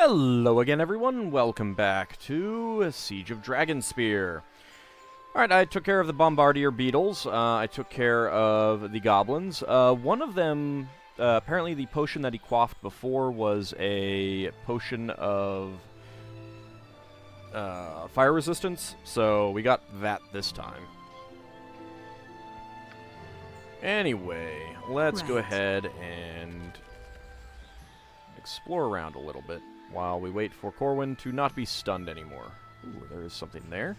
Hello again, everyone. Welcome back to Siege of Dragonspear. Alright, I took care of the Bombardier Beetles. I took care of the Goblins. One of them, apparently the potion that he quaffed before was a potion of fire resistance, so we got that this time. Anyway, let's go ahead and explore around a little bit while we wait for Corwin to not be stunned anymore. Ooh, there is something there.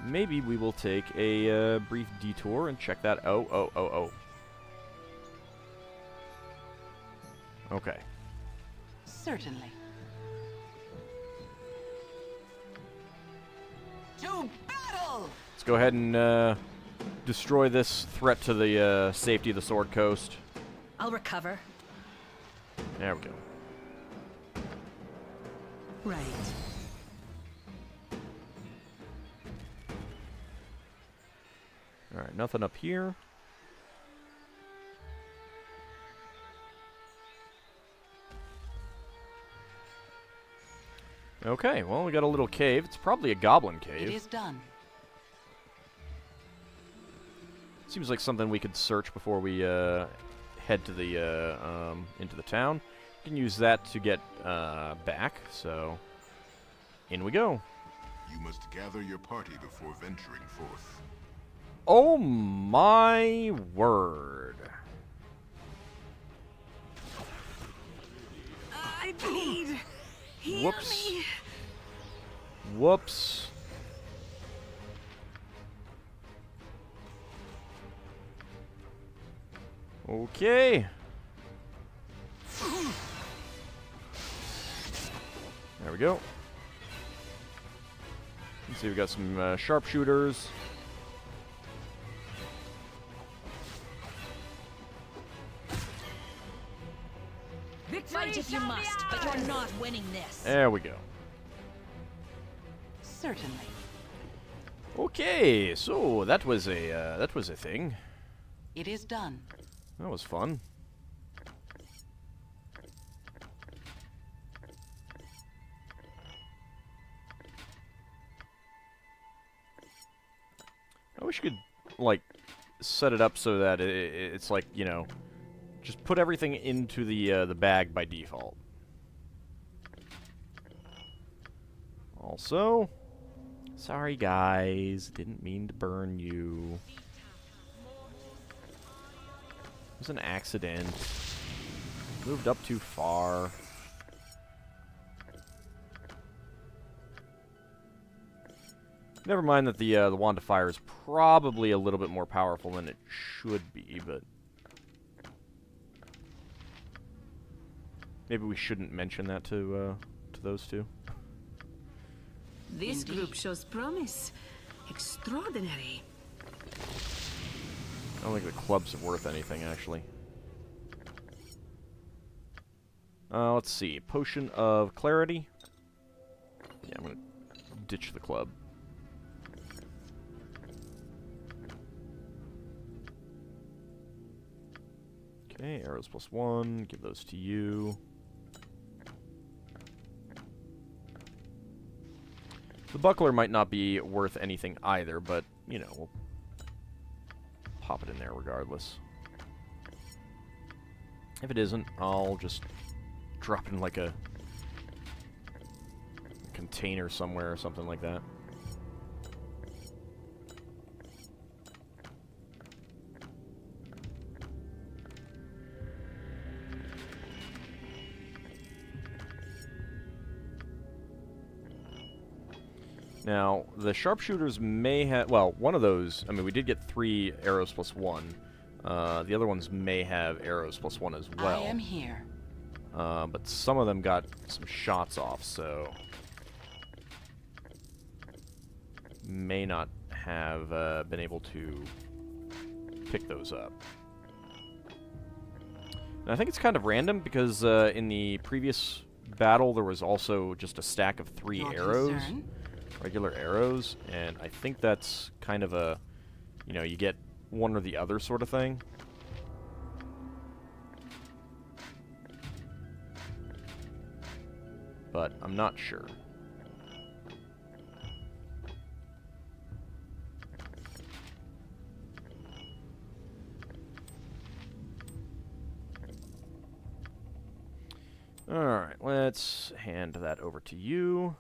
Maybe we will take a brief detour and check that. Oh. Okay. Certainly. To battle! Let's go ahead and destroy this threat to the safety of the Sword Coast. I'll recover. There we go. Right. Alright, nothing up here. Okay, well, we got a little cave. It's probably a goblin cave. It is done. Seems like something we could search before we head to the into the town. We can use that to get back. So in we go. You must gather your party before venturing forth. Oh my word! I bleed. Heal Whoops. me. Whoops. Okay. There we go. Let's see, we got some sharpshooters. Fight if you must, but you're not winning this. There we go. Certainly. Okay, so that was a thing. It is done. That was fun. I wish you could, like, set it up so that it's like, you know, just put everything into the bag by default. Also, sorry guys, didn't mean to burn you. It was an accident. Moved up too far. Never mind that the Wand of Fire is probably a little bit more powerful than it should be, but maybe we shouldn't mention that to those two. This group shows promise. Extraordinary. I don't think the clubs are worth anything, actually. Let's see. Potion of Clarity. Yeah, I'm going to ditch the club. Okay, arrows +1. Give those to you. The buckler might not be worth anything either, but, you know, we'll pop it in there regardless. If it isn't, I'll just drop it in like a container somewhere or something like that. Now, the sharpshooters may have... Well, one of those... I mean, we did get 3 arrows +1. The other ones may have arrows +1 as well. I am here. But some of them got some shots off, so... may not have been able to pick those up. And I think it's kind of random, because in the previous battle, there was also just a stack of 3 Your arrows. concern? Regular arrows, and I think that's kind of a, you know, you get one or the other sort of thing. but I'm not sure. Alright, let's hand that over to you.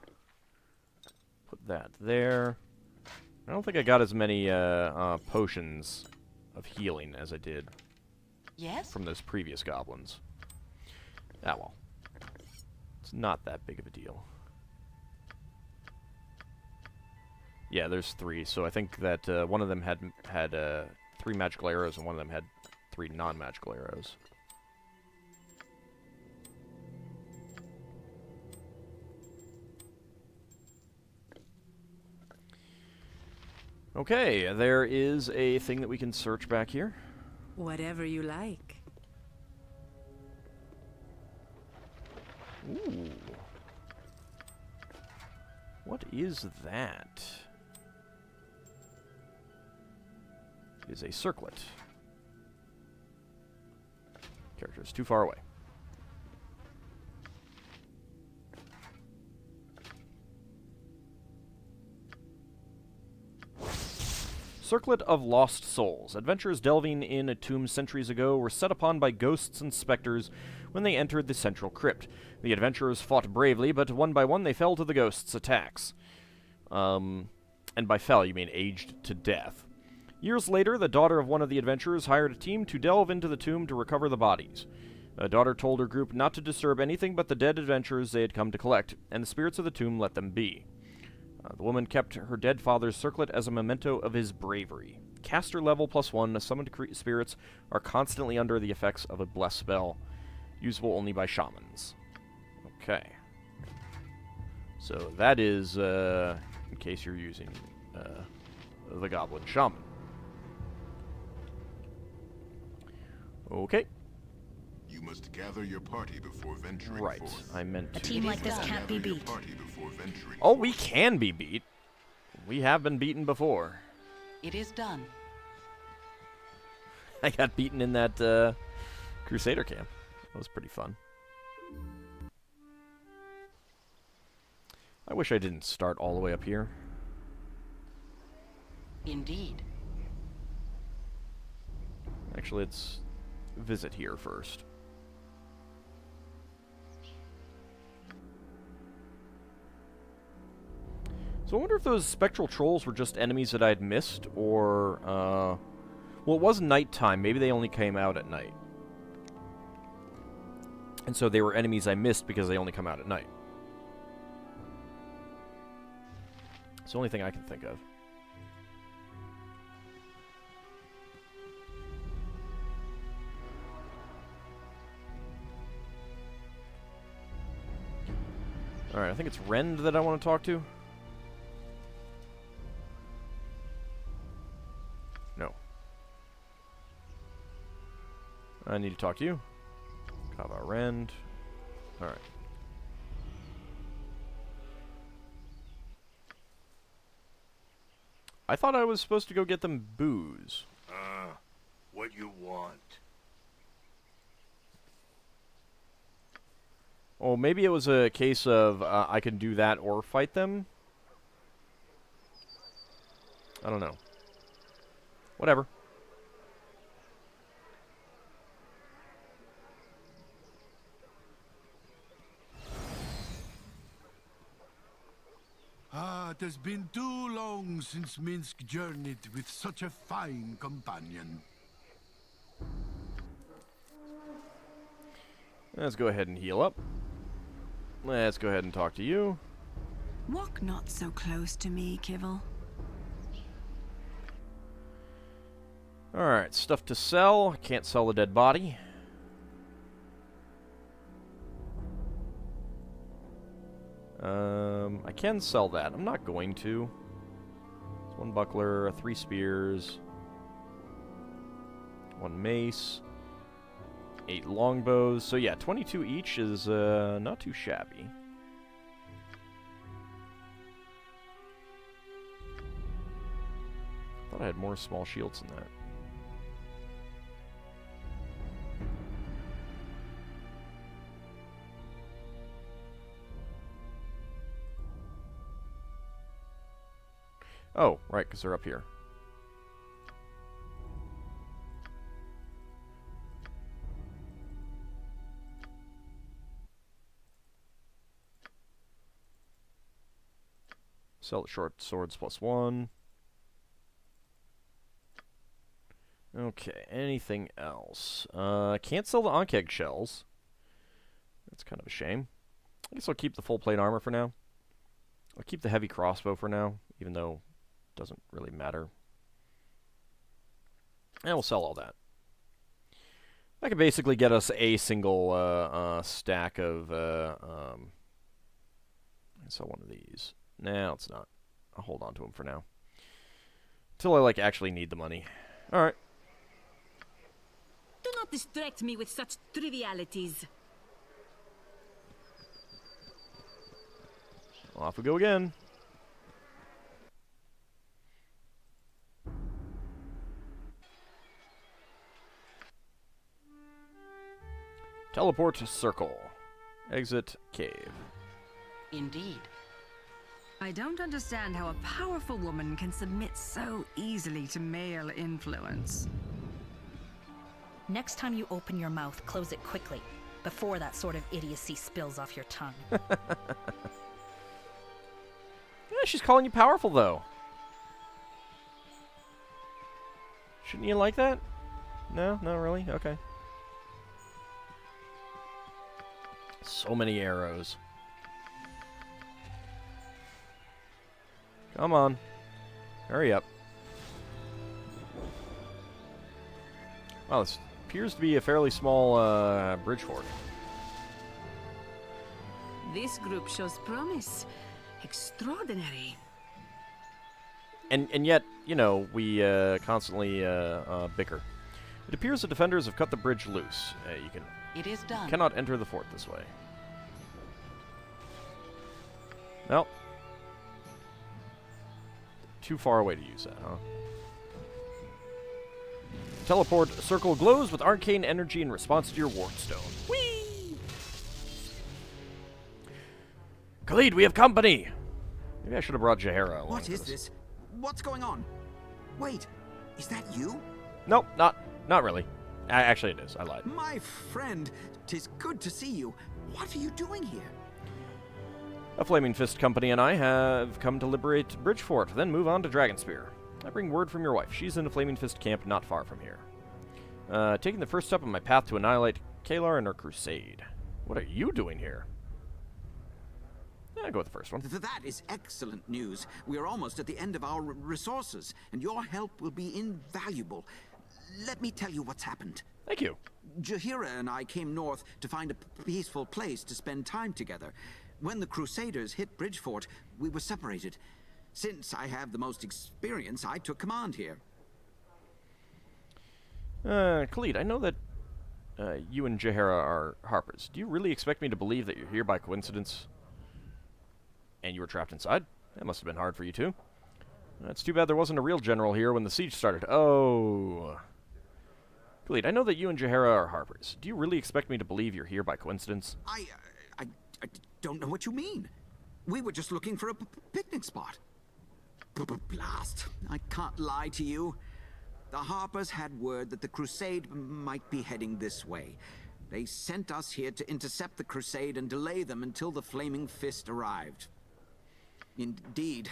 Put that there. I don't think I got as many potions of healing as I did from those previous goblins. Ah, well. It's not that big of a deal. Yeah, there's 3, so I think that one of them had 3 magical arrows and one of them had 3 non-magical arrows. Okay, there is a thing that we can search back here. Whatever you like. Ooh. What is that? It is a circlet. Character is too far away. Circlet of Lost Souls. Adventurers delving in a tomb centuries ago were set upon by ghosts and specters when they entered the central crypt. The adventurers fought bravely, but one by one they fell to the ghosts' attacks. And by fell, you mean aged to death. Years later, the daughter of one of the adventurers hired a team to delve into the tomb to recover the bodies. The daughter told her group not to disturb anything but the dead adventurers they had come to collect, and the spirits of the tomb let them be. The woman kept her dead father's circlet as a memento of his bravery. Caster level +1, summoned spirits are constantly under the effects of a bless spell, usable only by shamans. Okay. So that is, in case you're using the Goblin Shaman. Okay. You must gather your party before venturing Right, forth. I meant to. A team like this can't be Gather your beat. party before venturing Oh, forth. we can be beat. We have been beaten before. It is done. I got beaten in that Crusader camp. That was pretty fun. I wish I didn't start all the way up here. Indeed. Actually, let's visit here first. So I wonder if those spectral trolls were just enemies that I had missed, or, well, it was nighttime. Maybe they only came out at night. And so they were enemies I missed because they only come out at night. It's the only thing I can think of. Alright, I think it's Rend that I want to talk to. No. I need to talk to you. Kava Rend. Alright. I thought I was supposed to go get them booze. What you want? Oh, maybe it was a case of I can do that or fight them? I don't know. Whatever. It has been too long since Minsk journeyed with such a fine companion. Let's go ahead and heal up. Let's go ahead and talk to you. Walk not so close to me, Kivil. Alright, stuff to sell. Can't sell a dead body. I can sell that. I'm not going to. It's 1 buckler, 3 spears, 1 mace, 8 longbows. So yeah, 22 each is not too shabby. Thought I had more small shields than that. Oh, right, because they're up here. Sell short swords +1. Okay, anything else? Can't sell the Ankeg shells. That's kind of a shame. I guess I'll keep the full plate armor for now. I'll keep the heavy crossbow for now, even though it doesn't really matter. And we'll sell all that. That could basically get us a single stack of... sell one of these. Nah, it's not. I'll hold on to them for now. Until I, actually need the money. Alright. Do not distract me with such trivialities. Off we go again. Teleport circle. Exit cave. Indeed. I don't understand how a powerful woman can submit so easily to male influence. Next time you open your mouth, close it quickly, before that sort of idiocy spills off your tongue. Yeah, she's calling you powerful, though. Shouldn't you like that? No? Not really? Okay. So many arrows. Come on. Hurry up. Wow, this appears to be a fairly small Bridgefort. This group shows promise. Extraordinary. And yet, you know, we constantly bicker. It appears the defenders have cut the bridge loose. It is done. Cannot enter the fort this way. Well. Too far away to use that, huh? Teleport circle glows with arcane energy in response to your wardstone. Whee! Khalid, we have company! Maybe I should have brought Jaheira along. What is this? What's going on? Wait, is that you? Nope, not really. Actually, it is. I lied. My friend, 'tis good to see you. What are you doing here? A Flaming Fist company and I have come to liberate Bridgefort, then move on to Dragonspear. I bring word from your wife. She's in the Flaming Fist camp not far from here. Taking the first step on my path to annihilate Kalar and her crusade. What are you doing here? I'll go with the first one. That is excellent news. We are almost at the end of our resources, and your help will be invaluable. Let me tell you what's happened. Thank you. Jaheira and I came north to find a peaceful place to spend time together. When the Crusaders hit Bridgefort, we were separated. Since I have the most experience, I took command here. Khalid, I know that you and Jaheira are Harpers. Do you really expect me to believe that you're here by coincidence? And you were trapped inside? That must have been hard for you too. It's too bad there wasn't a real general here when the siege started. Oh. Khalid, I know that you and Jaheira are Harpers. Do you really expect me to believe you're here by coincidence? I don't know what you mean. We were just looking for a picnic spot. Blast. I can't lie to you. The Harpers had word that the crusade might be heading this way. They sent us here to intercept the crusade and delay them until the Flaming Fist arrived. Indeed,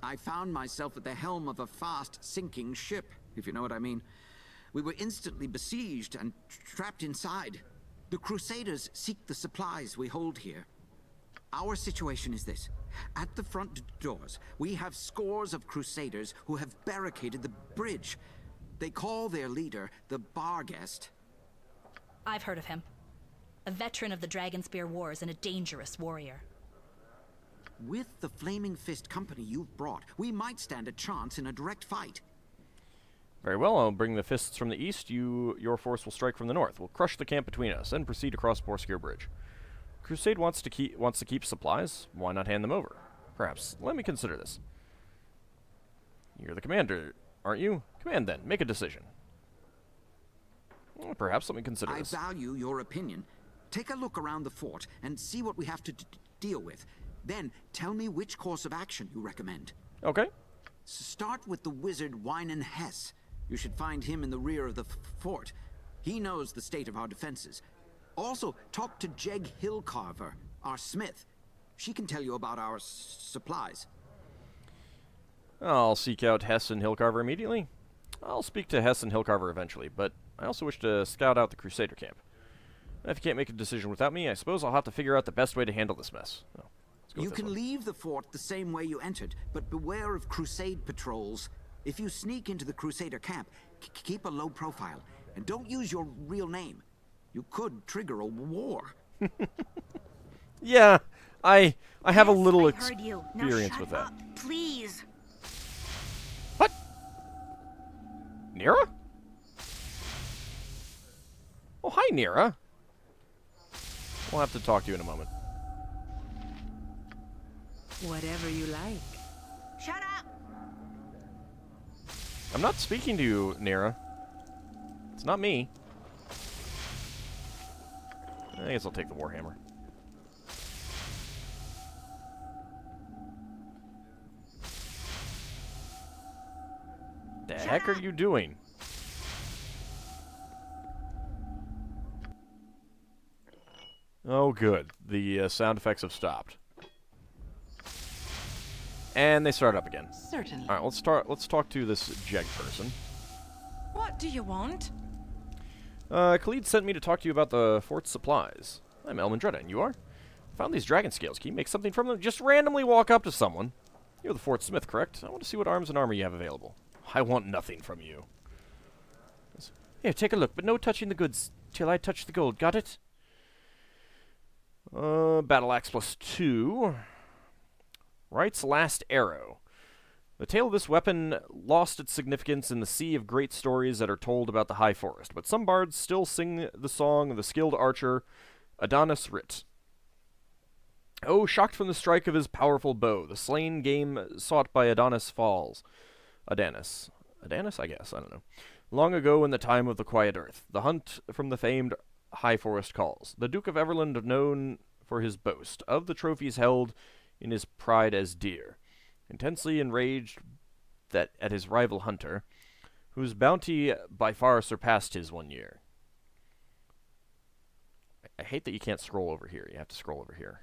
I found myself at the helm of a fast-sinking ship, if you know what I mean. We were instantly besieged and trapped inside. The Crusaders seek the supplies we hold here. Our situation is this. At the front doors, we have scores of Crusaders who have barricaded the bridge. They call their leader the Barghest. I've heard of him. A veteran of the Dragonspear Wars and a dangerous warrior. With the Flaming Fist company you've brought, we might stand a chance in a direct fight. Very well, I'll bring the fists from the east. Your force will strike from the north. We'll crush the camp between us, and proceed across Borskir Bridge. Crusade wants to keep supplies. Why not hand them over? Perhaps. Let me consider this. You're the commander, aren't you? Command then. Make a decision. Well, perhaps let me consider this. I value your opinion. Take a look around the fort and see what we have to deal with. Then tell me which course of action you recommend. Okay. Start with the wizard Wynan Hess. You should find him in the rear of the fort. He knows the state of our defenses. Also, talk to Jeg Hillcarver, our smith. She can tell you about our supplies. I'll seek out Hess and Hillcarver immediately. I'll speak to Hess and Hillcarver eventually, but I also wish to scout out the Crusader camp. If you can't make a decision without me, I suppose I'll have to figure out the best way to handle this mess. Oh, let's go You with this can one. leave the fort the same way you entered, but beware of Crusade patrols. If you sneak into the Crusader camp, keep a low profile, and don't use your real name. You could trigger a war. Yeah, I have a Yes, little I heard you. Now experience shut with that. up, please. What? Nira? Oh, hi, Nira. We'll have to talk to you in a moment. Whatever you like. Shut up! I'm not speaking to you, Nira. It's not me. I guess I'll take the Warhammer. The heck are you doing? Oh, good. The sound effects have stopped. And they start up again. Certainly. All right, let's talk to this Jeg person. What do you want? Khalid sent me to talk to you about the fort's supplies. I'm Elmindreda, and you are? Found these dragon scales. Can you make something from them? Just randomly walk up to someone. You're the fort smith, correct? I want to see what arms and armor you have available. I want nothing from you. Here, take a look, but no touching the goods till I touch the gold. Got it? Battle axe +2. Wright's last arrow. The tale of this weapon lost its significance in the sea of great stories that are told about the high forest, but some bards still sing the song of the skilled archer Adonis Writ. Oh, shocked from the strike of his powerful bow, the slain game sought by Adonis falls. Adonis, I guess, I don't know. Long ago in the time of the quiet earth, the hunt from the famed high forest calls. The Duke of Everland known for his boast of the trophies held in his pride as deer. Intensely enraged that at his rival hunter, whose bounty by far surpassed his 1 year. I hate that you can't scroll over here. You have to scroll over here.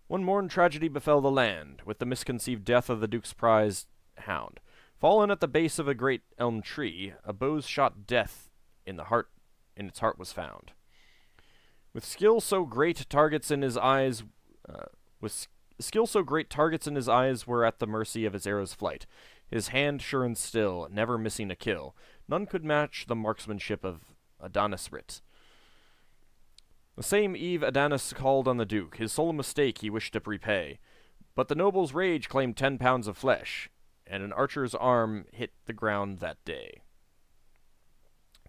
One morn tragedy befell the land, with the misconceived death of the Duke's prized hound. Fallen at the base of a great elm tree, a bow's shot death in its heart was found. With skill so great, targets in his eyes were at the mercy of his arrow's flight. His hand sure and still, never missing a kill. None could match the marksmanship of Adonis Writ. The same eve Adonis called on the Duke. His sole mistake he wished to repay. But the noble's rage claimed 10 pounds of flesh, and an archer's arm hit the ground that day.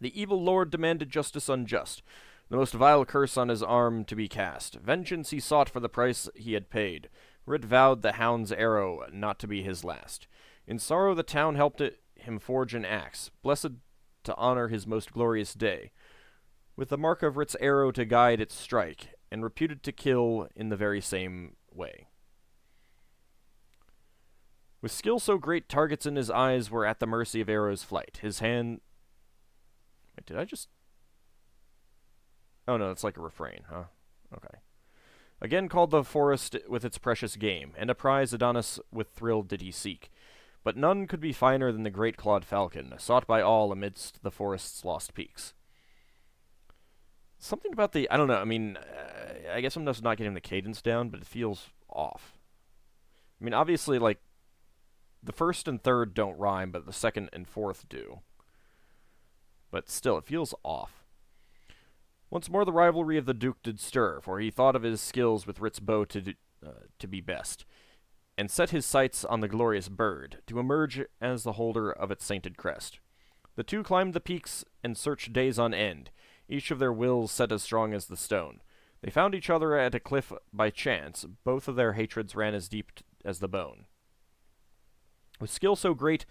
The evil lord demanded justice unjust, the most vile curse on his arm to be cast. Vengeance he sought for the price he had paid. Writ vowed the hound's arrow not to be his last. In sorrow the town helped him forge an axe, blessed to honor his most glorious day, with the mark of Writ's arrow to guide its strike, and reputed to kill in the very same way. With skill so great, targets in his eyes were at the mercy of arrow's flight. His hand... Wait, did I just... Oh no, it's like a refrain, huh? Okay. Again called the forest with its precious game, and a prize Adonis with thrill did he seek. But none could be finer than the great clawed falcon, sought by all amidst the forest's lost peaks. Something about the... I don't know, I mean, I guess I'm just not getting the cadence down, but it feels off. I mean, obviously, like, the first and third don't rhyme, but the second and fourth do. But still, it feels off. Once more the rivalry of the Duke did stir, for he thought of his skills with Writ's bow to be best, and set his sights on the glorious bird, to emerge as the holder of its sainted crest. The two climbed the peaks and searched days on end, each of their wills set as strong as the stone. They found each other at a cliff by chance, both of their hatreds ran as deep as the bone. With skill so great,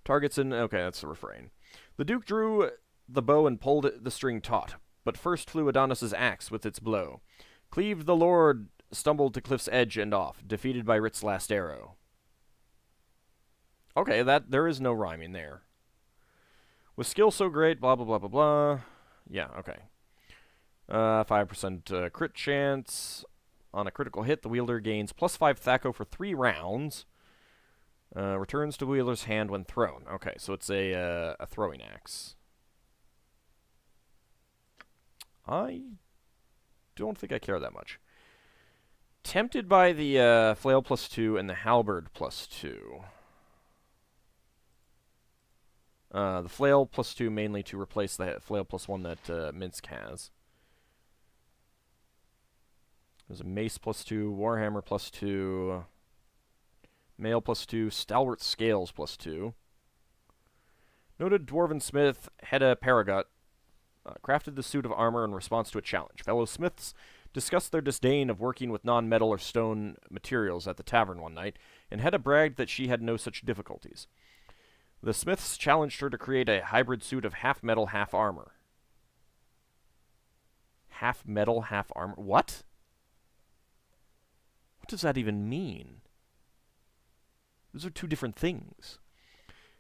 targets in... Okay, that's the refrain. The Duke drew the bow and pulled the string taut, but first flew Adonis's axe with its blow. Cleaved the lord, stumbled to cliff's edge and off, defeated by Writ's last arrow. Okay, there is no rhyming there. With skill so great, blah, blah, blah, blah, blah. Yeah, okay. 5% crit chance. On a critical hit, the wielder gains +5 THAC0 for 3 rounds. Returns to wielder's hand when thrown. Okay, so it's a throwing axe. I don't think I care that much. Tempted by the flail +2 and the halberd +2. The flail +2 mainly to replace the flail +1 that Minsk has. There's a mace +2, warhammer +2, mail +2, stalwart scales +2. Noted dwarven smith Hedda Paragot crafted the suit of armor in response to a challenge. Fellow smiths discussed their disdain of working with non-metal or stone materials at the tavern one night, and Hedda bragged that she had no such difficulties. The smiths challenged her to create a hybrid suit of half metal, half armor. Half metal, half armor? What? What does that even mean? Those are two different things.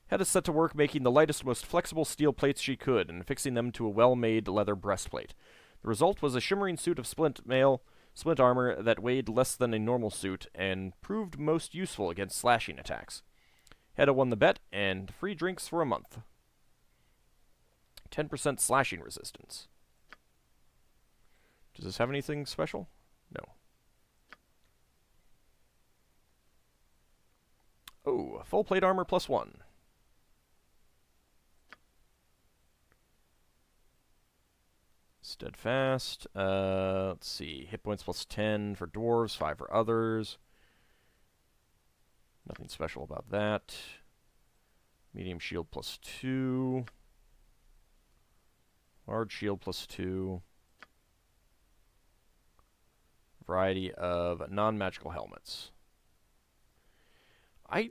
Hedda set to work making the lightest, most flexible steel plates she could and fixing them to a well-made leather breastplate. The result was a shimmering suit of splint armor that weighed less than a normal suit and proved most useful against slashing attacks. Hedda won the bet and free drinks for a month. 10% slashing resistance. Does this have anything special? No. Oh, full plate armor +1. Steadfast. Let's see. Hit points +10 for dwarves, 5 for others. Nothing special about that. Medium shield +2. Large shield +2. Variety of non-magical helmets. I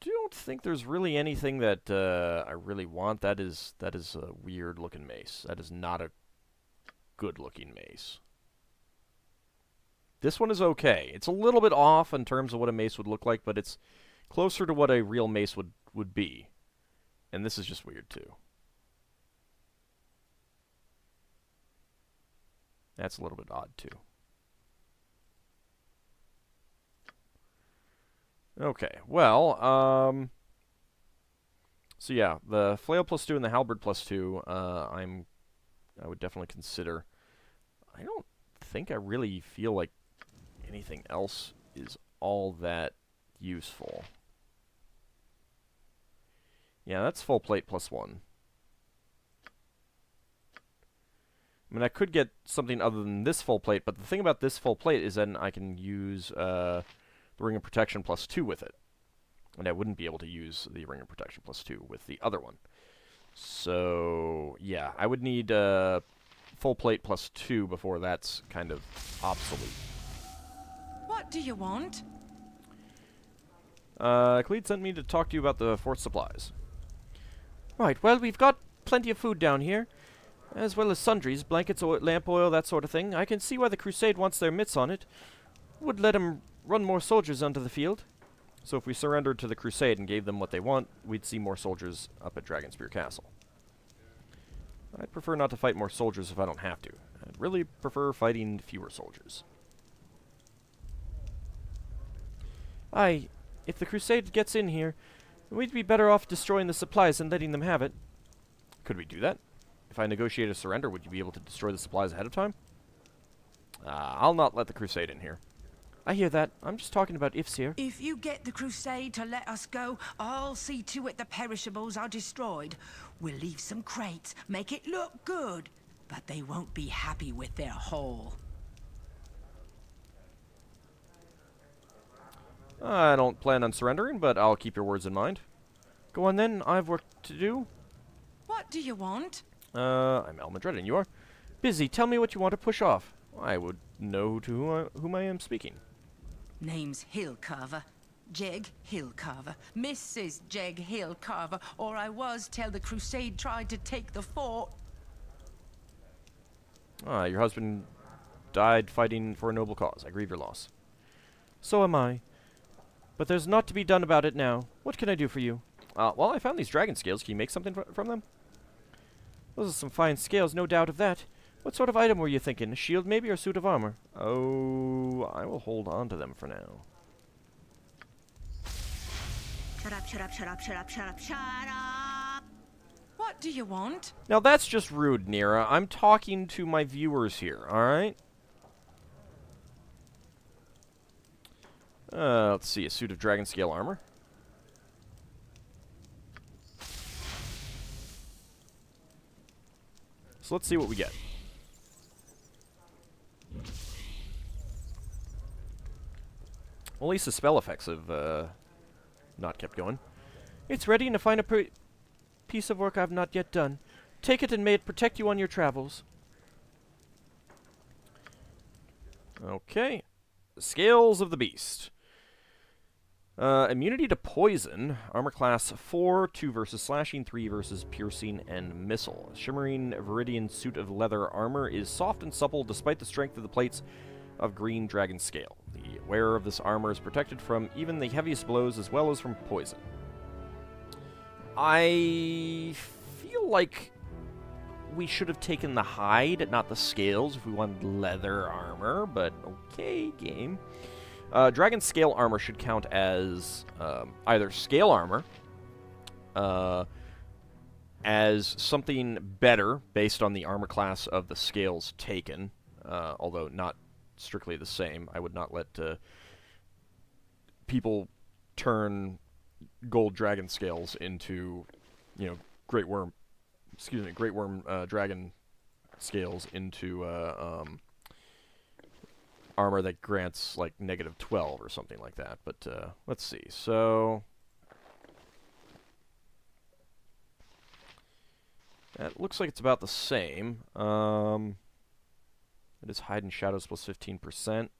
don't think there's really anything that I really want. That is a weird-looking mace. That is not a good-looking mace. This one is okay. It's a little bit off in terms of what a mace would look like, but it's closer to what a real mace would be. And this is just weird, too. That's a little bit odd, too. Okay, well, so yeah, the flail +2 and the halberd +2, I would definitely consider. I don't think I really feel like anything else is all that useful. Yeah, that's full plate +1. I mean, I could get something other than this full plate, but the thing about this full plate is then I can use the Ring of Protection +2 with it. And I wouldn't be able to use the Ring of Protection +2 with the other one. So, yeah, I would need full plate +2 before that's kind of obsolete. What do you want? Cleed sent me to talk to you about the fort supplies. Right, well, we've got plenty of food down here, as well as sundries, blankets, lamp oil, that sort of thing. I can see why the crusade wants their mitts on it. Would let them run more soldiers onto the field. So if we surrendered to the crusade and gave them what they want, we'd see more soldiers up at Dragonspear Castle. I'd prefer not to fight more soldiers if I don't have to. I'd really prefer fighting fewer soldiers. Aye, if the crusade gets in here, we'd be better off destroying the supplies and letting them have it. Could we do that? If I negotiate a surrender, would you be able to destroy the supplies ahead of time? I'll not let the crusade in here. I hear that. I'm just talking about ifs here. If you get the crusade to let us go, I'll see to it the perishables are destroyed. We'll leave some crates, make it look good, but they won't be happy with their haul. I don't plan on surrendering, but I'll keep your words in mind. Go on then, I've work to do. What do you want? I'm Elmindreda, and you are? Busy, tell me what you want to push off. I would know to whom I am speaking. Name's Hillcarver. Jeg Hillcarver. Mrs. Jeg Hillcarver, or I was till the crusade tried to take the fort. Your husband died fighting for a noble cause. I grieve your loss. So am I. But there's naught to be done about it now. What can I do for you? Well, I found these dragon scales. Can you make something from them? Those are some fine scales, no doubt of that. What sort of item were you thinking? A shield maybe, or a suit of armor? Oh, I will hold on to them for now. Shut up, shut up, shut up, shut up, shut up, shut up! What do you want? Now that's just rude, Nira. I'm talking to my viewers here, alright? Let's see, a suit of dragon scale armor. So let's see what we get. Well, at least the spell effects have not kept going. It's ready, and to find a piece of work I've not yet done. Take it, and may it protect you on your travels. Okay. The Scales of the Beast. Immunity to poison. Armor class 4, 2 versus slashing, 3 versus piercing and missile. Shimmering viridian suit of leather armor is soft and supple despite the strength of the plates of green dragon scale. The wearer of this armor is protected from even the heaviest blows as well as from poison. I feel like we should have taken the hide, not the scales, if we wanted leather armor, but okay, game. Dragon scale armor should count as either scale armor, as something better based on the armor class of the scales taken, although not strictly the same. I would not let people turn gold dragon scales into, you know, great worm dragon scales into armor that grants like -12 or something like that. But let's see. So that looks like it's about the same. It is hide and shadows plus 15%.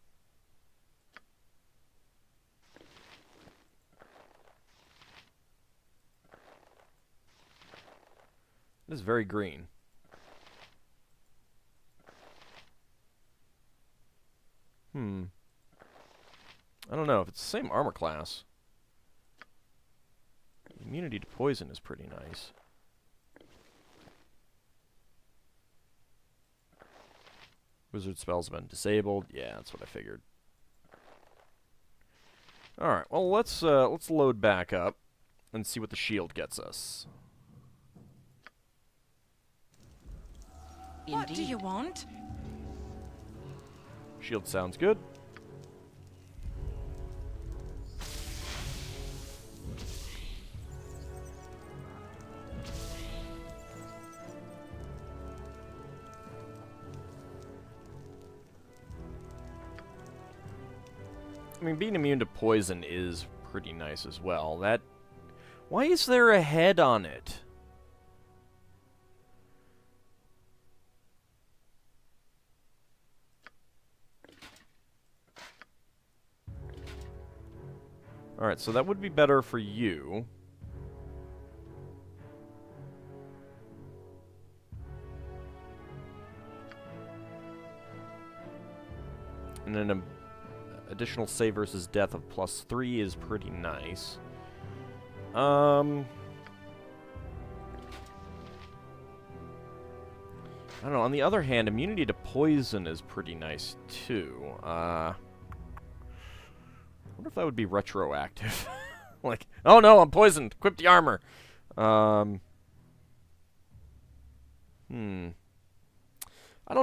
It is very green. I don't know if it's the same armor class. Immunity to poison is pretty nice. Wizard spells have been disabled. Yeah, that's what I figured. All right. Well, let's load back up and see what the shield gets us. Indeed. What do you want? Shield sounds good. I mean, being immune to poison is pretty nice as well. That... Why is there a head on it? Alright, so that would be better for you. And then an additional save versus death of +3 is pretty nice. I don't know, on the other hand, immunity to poison is pretty nice too. I wonder if that would be retroactive. Like, oh no, I'm poisoned. Equip the armor. I don't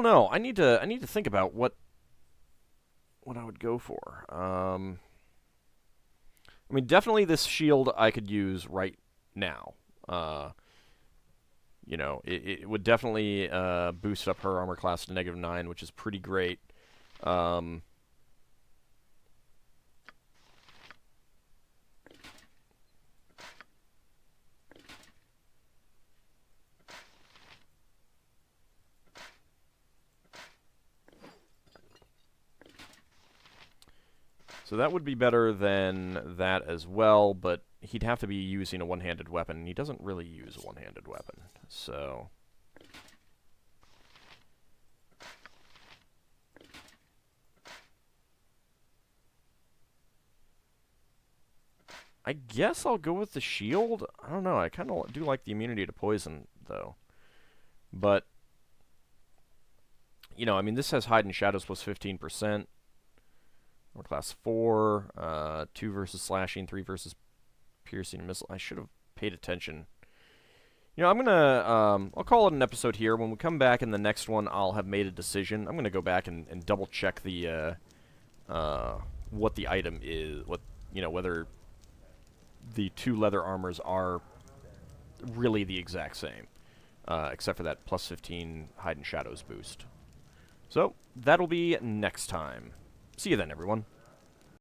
know. I need to think about what I would go for. I mean, definitely this shield I could use right now. You know, it would definitely boost up her armor class to -9, which is pretty great. So that would be better than that as well, but he'd have to be using a one-handed weapon, and he doesn't really use a one-handed weapon, so... I guess I'll go with the shield. I don't know. I kind of do like the immunity to poison, though. But, you know, I mean, this has hide and shadows plus 15%. We're class 4. 2 versus slashing, 3 versus piercing and missile. I should have paid attention. You know, I'm gonna, I'll call it an episode here. When we come back in the next one, I'll have made a decision. I'm gonna go back and double check the, what the item is, you know, whether the 2 leather armors are really the exact same, except for that plus 15 hide and shadows boost. So, that'll be next time. See you then, everyone.